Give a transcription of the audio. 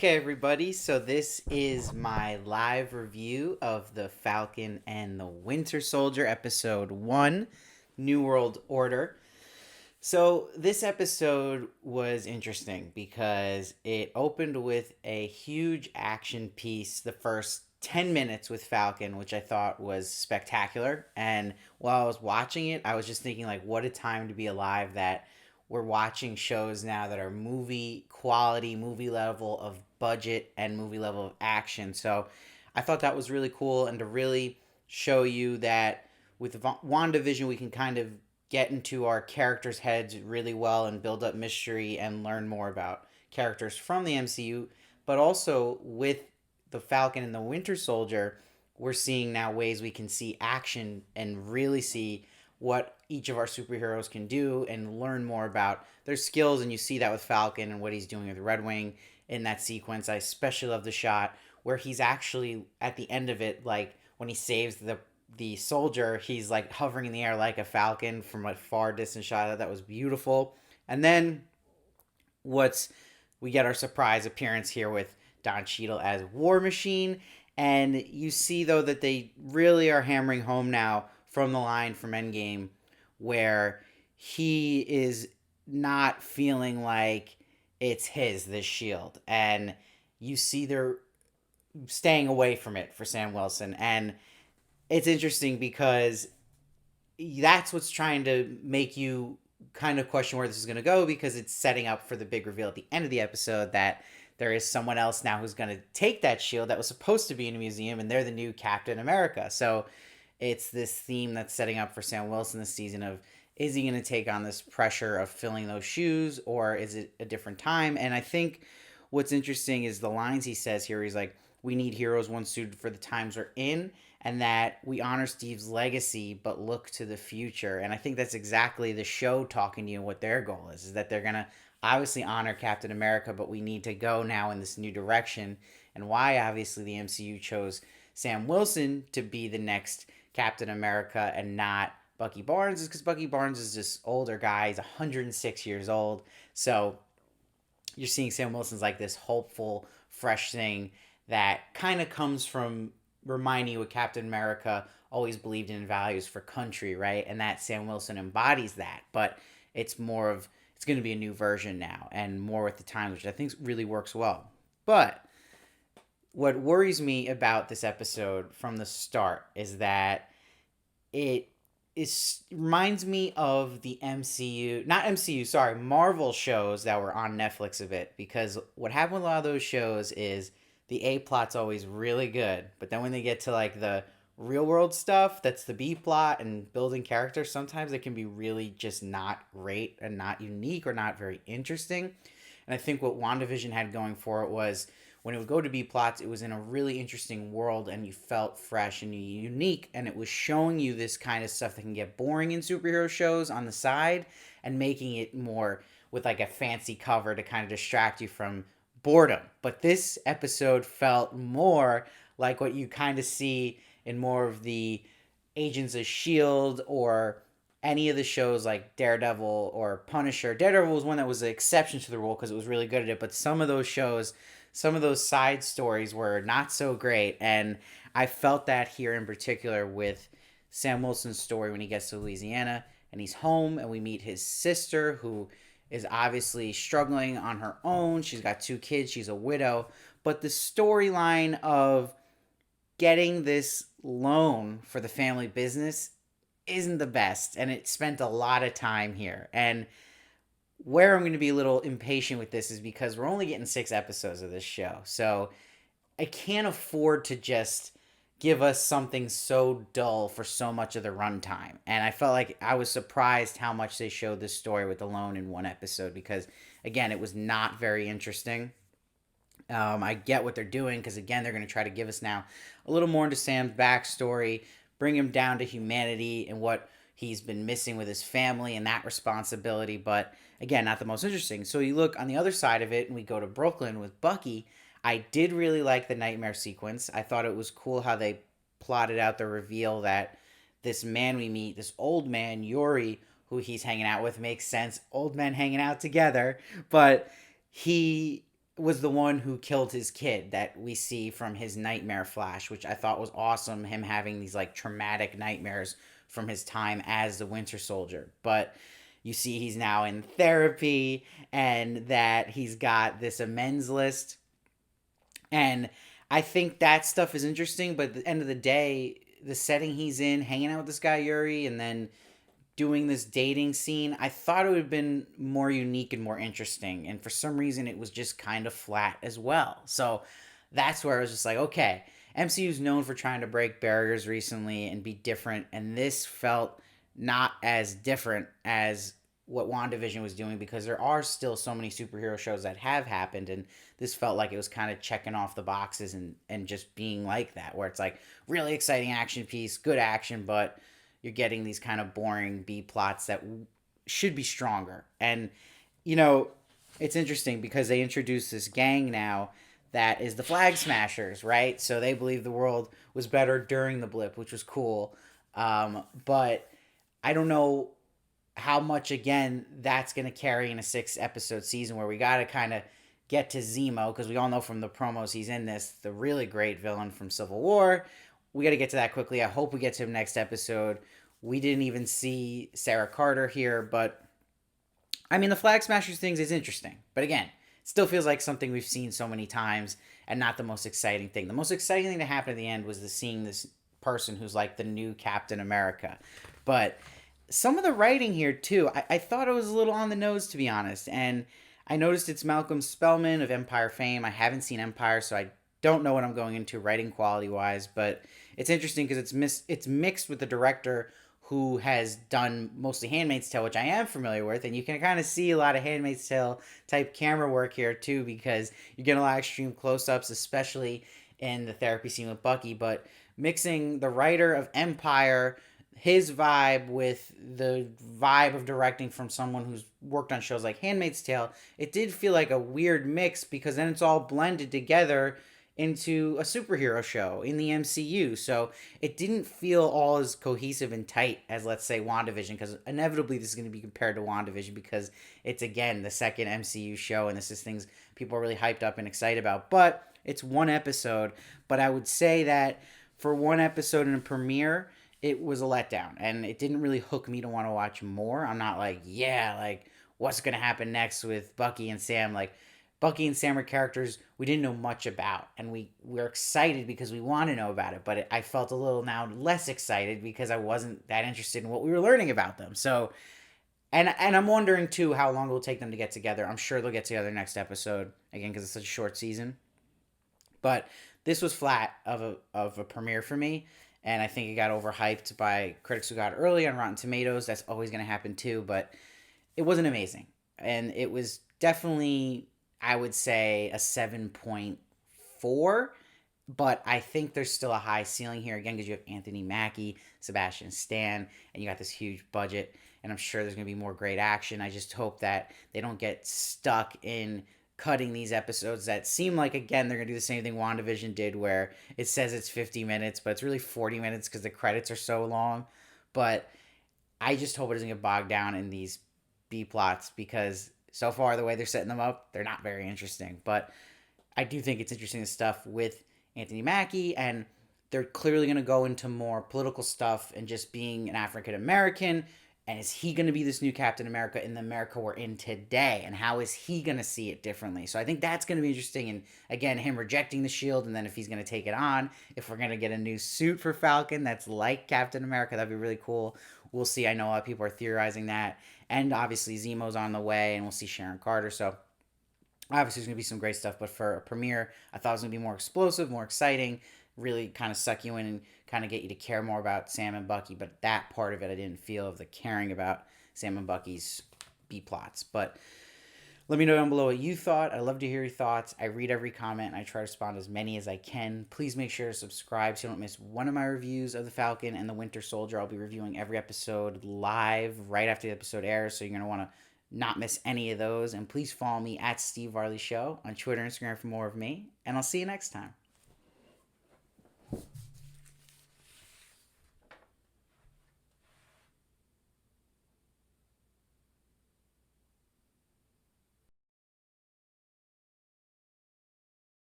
Okay, everybody, so this is my live review of the Falcon and the Winter Soldier, episode 1, New World Order. So, this episode was interesting because it opened with a huge action piece, the first 10 minutes with Falcon, which I thought was spectacular. And while I was watching it, I was just thinking, like, what a time to be alive that we're watching shows now that are movie quality, movie level of budget, and movie level of action. So, I thought that was really cool, and to really show you that with WandaVision, we can kind of get into our characters' heads really well and build up mystery and learn more about characters from the MCU. But also with the Falcon and the Winter Soldier, we're seeing now ways we can see action and really see what each of our superheroes can do and learn more about their skills. And you see that with Falcon and what he's doing with Red Wing in that sequence. I especially love the shot where he's actually at the end of it, like when he saves the soldier, he's like hovering in the air like a falcon from a far distant shot. That was beautiful. And then what's we get our surprise appearance here with Don Cheadle as War Machine, and you see though that they really are hammering home now from the line from Endgame, where he is not feeling like it's this shield, and you see they're staying away from it for Sam Wilson, and it's interesting because that's what's trying to make you kind of question where this is going to go, because it's setting up for the big reveal at the end of the episode that there is someone else now who's going to take that shield that was supposed to be in a museum, and they're the new Captain America. So it's this theme that's setting up for Sam Wilson this season of, is he going to take on this pressure of filling those shoes, or is it a different time? And I think what's interesting is the lines he says here. He's like, we need heroes one suited for the times we're in, and that we honor Steve's legacy but look to the future. And I think that's exactly the show talking to you what their goal is that they're going to obviously honor Captain America, but we need to go now in this new direction. And why obviously the MCU chose Sam Wilson to be the next Captain America and not Bucky Barnes is because Bucky Barnes is this older guy. He's 106 years old. So you're seeing Sam Wilson's like this hopeful, fresh thing that kind of comes from reminding you what Captain America always believed in values for country, right? And that Sam Wilson embodies that, but it's more of it's going to be a new version now and more with the times, which I think really works well. But what worries me about this episode from the start is that it reminds me of the MCU, not MCU, sorry, Marvel shows that were on Netflix a bit, because what happened with a lot of those shows is the A plot's always really good, but then when they get to like the real world stuff, that's the B plot and building characters, sometimes it can be really just not great and not unique or not very interesting. And I think what WandaVision had going for it was when it would go to B plots, it was in a really interesting world and you felt fresh and unique, and it was showing you this kind of stuff that can get boring in superhero shows on the side and making it more with like a fancy cover to kind of distract you from boredom. But this episode felt more like what you kind of see in more of the Agents of S.H.I.E.L.D. or any of the shows like Daredevil or Punisher. Daredevil was one that was an exception to the rule because it was really good at it, but some of those shows, some of those side stories were not so great, and I felt that here in particular with Sam Wilson's story when he gets to Louisiana and he's home and we meet his sister, who is obviously struggling on her own. She's got 2 kids, she's a widow, but the storyline of getting this loan for the family business isn't the best, and it spent a lot of time here. And where I'm going to be a little impatient with this is because we're only getting 6 episodes of this show. So I can't afford to just give us something so dull for so much of the runtime. And I felt like I was surprised how much they showed this story with Alone in 1 episode because, again, it was not very interesting. I get what they're doing because, again, they're going to try to give us now a little more into Sam's backstory, bring him down to humanity and what he's been missing with his family and that responsibility. But again, not the most interesting. So you look on the other side of it and we go to Brooklyn with Bucky. I did really like the nightmare sequence. I thought it was cool how they plotted out the reveal that this man we meet, this old man, Yuri, who he's hanging out with, makes sense. Old men hanging out together. But he was the one who killed his kid that we see from his nightmare flash, which I thought was awesome, him having these like traumatic nightmares from his time as the Winter Soldier. But you see he's now in therapy and that he's got this amends list. And I think that stuff is interesting, but at the end of the day, the setting he's in, hanging out with this guy Yuri, and then doing this dating scene, I thought it would have been more unique and more interesting. And for some reason, it was just kind of flat as well. So that's where I was just like, okay, MCU's known for trying to break barriers recently and be different. And this felt not as different as what WandaVision was doing, because there are still so many superhero shows that have happened. And this felt like it was kind of checking off the boxes and just being like that, where it's like really exciting action piece, good action, but you're getting these kind of boring B plots that should be stronger. And, you know, it's interesting because they introduced this gang now that is the Flag Smashers, right? So they believe the world was better during the blip, which was cool. But I don't know how much, again, that's going to carry in a 6-episode season where we got to kind of get to Zemo, because we all know from the promos he's in this, the really great villain from Civil War. We got to get to that quickly. I hope we get to him next episode. We didn't even see Sarah Carter here, but I mean, the Flag Smashers things is interesting. But again, it still feels like something we've seen so many times and not the most exciting thing. The most exciting thing to happen at the end was seeing this person who's like the new Captain America. But some of the writing here, too, I thought it was a little on the nose, to be honest. And I noticed it's Malcolm Spellman of Empire fame. I haven't seen Empire, so I don't know what I'm going into writing quality wise, but it's interesting because it's mixed with the director who has done mostly Handmaid's Tale, which I am familiar with, and you can kind of see a lot of Handmaid's Tale type camera work here too, because you're getting a lot of extreme close-ups, especially in the therapy scene with Bucky. But mixing the writer of Empire, his vibe, with the vibe of directing from someone who's worked on shows like Handmaid's Tale, it did feel like a weird mix, because then it's all blended together into a superhero show in the MCU. So it didn't feel all as cohesive and tight as, let's say, WandaVision, because inevitably this is going to be compared to WandaVision because it's, again, the second MCU show, and this is things people are really hyped up and excited about. But it's one episode. But I would say that for one episode in a premiere, it was a letdown, and it didn't really hook me to want to watch more. I'm not like, yeah, like, what's going to happen next with Bucky and Sam? Like, Bucky and Sam are characters we didn't know much about, and we're excited because we want to know about it, but I felt a little now less excited because I wasn't that interested in what we were learning about them. So, and I'm wondering, too, how long it will take them to get together. I'm sure they'll get together next episode, again, because it's such a short season. But this was flat of a premiere for me, and I think it got overhyped by critics who got it early on Rotten Tomatoes. That's always going to happen, too, but it wasn't amazing. And it was definitely, I would say, a 7.4, but I think there's still a high ceiling here, again, because you have Anthony Mackie, Sebastian Stan, and you got this huge budget, and I'm sure there's going to be more great action. I just hope that they don't get stuck in cutting these episodes that seem like, again, they're going to do the same thing WandaVision did, where it says it's 50 minutes, but it's really 40 minutes because the credits are so long. But I just hope it doesn't get bogged down in these B plots, because so far, the way they're setting them up, they're not very interesting. But I do think it's interesting stuff with Anthony Mackie, and they're clearly going to go into more political stuff and just being an African American. And is he going to be this new Captain America in the America we're in today? And how is he going to see it differently? So I think that's going to be interesting. And again, him rejecting the shield, and then if he's going to take it on, if we're going to get a new suit for Falcon that's like Captain America, that'd be really cool. We'll see. I know a lot of people are theorizing that. And obviously Zemo's on the way, and we'll see Sharon Carter. So obviously there's going to be some great stuff. But for a premiere, I thought it was going to be more explosive, more exciting, really kind of suck you in and kind of get you to care more about Sam and Bucky. But that part of it I didn't feel, of the caring about Sam and Bucky's B-plots. But let me know down below what you thought. I love to hear your thoughts. I read every comment, and I try to respond to as many as I can. Please make sure to subscribe so you don't miss one of my reviews of the Falcon and the Winter Soldier. I'll be reviewing every episode live right after the episode airs, so you're going to want to not miss any of those. And please follow me at Steve Varley Show on Twitter and Instagram for more of me. And I'll see you next time.